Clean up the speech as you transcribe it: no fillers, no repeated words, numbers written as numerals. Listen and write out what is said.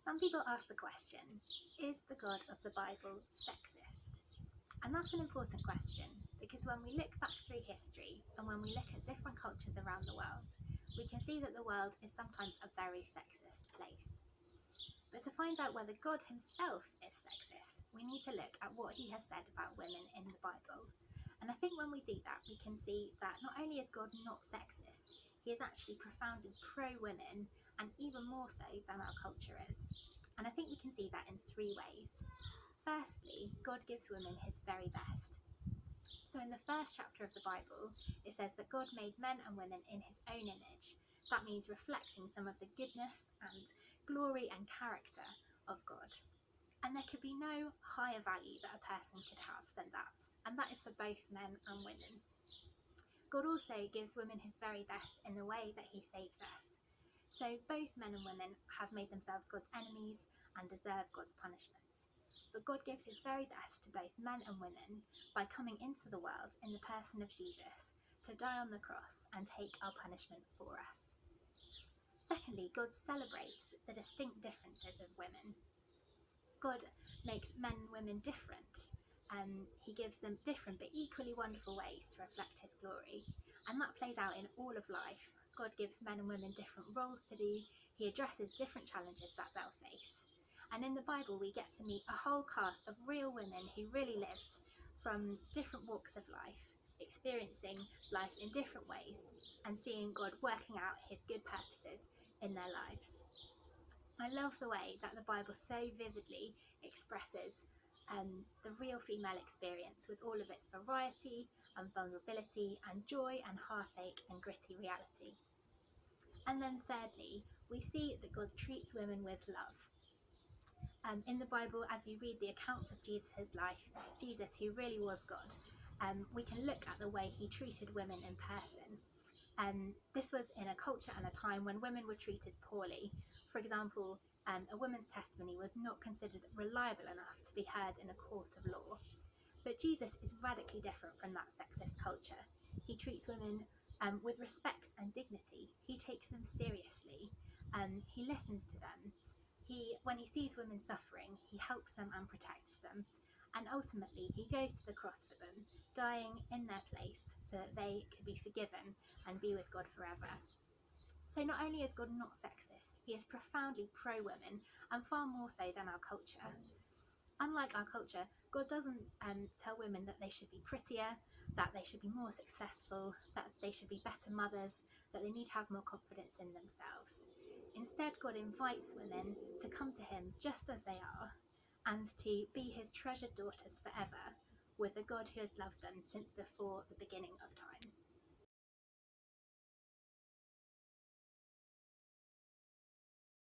Some people ask the question, is the God of the Bible sexist? And that's an important question because when we look back through history and when we look at different cultures around the world, we can see that the world is sometimes a very sexist place. But to find out whether God himself is sexist, we need to look at what he has said about women in the Bible. And I think when we do that, we can see that not only is God not sexist, he is actually profoundly pro-women, and even more so than our culture is. And I think we can see that in three ways. Firstly, God gives women his very best. So in the first chapter of the Bible, it says that God made men and women in his own image. That means reflecting some of the goodness and glory and character of God. And there could be no higher value that a person could have than that. And that is for both men and women. God also gives women his very best in the way that he saves us. So both men and women have made themselves God's enemies and deserve God's punishment. But God gives his very best to both men and women by coming into the world in the person of Jesus to die on the cross and take our punishment for us. Secondly, God celebrates the distinct differences of women. God makes men and women different. He gives them different but equally wonderful ways to reflect his glory. And that plays out in all of life. God gives men and women different roles to do. He addresses different challenges that they'll face. And in the Bible, we get to meet a whole cast of real women who really lived from different walks of life, experiencing life in different ways and seeing God working out his good purposes in their lives. I love the way that the Bible so vividly expresses the real female experience with all of its variety and vulnerability and joy and heartache and gritty reality. And then thirdly, we see that God treats women with love. In the Bible, as we read the accounts of Jesus' life, Jesus, who really was God, we can look at the way he treated women in person. This was in a culture and a time when women were treated poorly. For example, a woman's testimony was not considered reliable enough to be heard in a court of law. But Jesus is radically different from that sexist culture. He treats women with respect and dignity. He takes them seriously. He listens to them. When he sees women suffering, he helps them and protects them. And ultimately, he goes to the cross for them, dying in their place so that they could be forgiven and be with God forever. So not only is God not sexist, he is profoundly pro-women, and far more so than our culture. Unlike our culture, God doesn't tell women that they should be prettier, that they should be more successful, that they should be better mothers, that they need to have more confidence in themselves. Instead, God invites women to come to him just as they are and to be his treasured daughters forever, with a God who has loved them since before the beginning of time.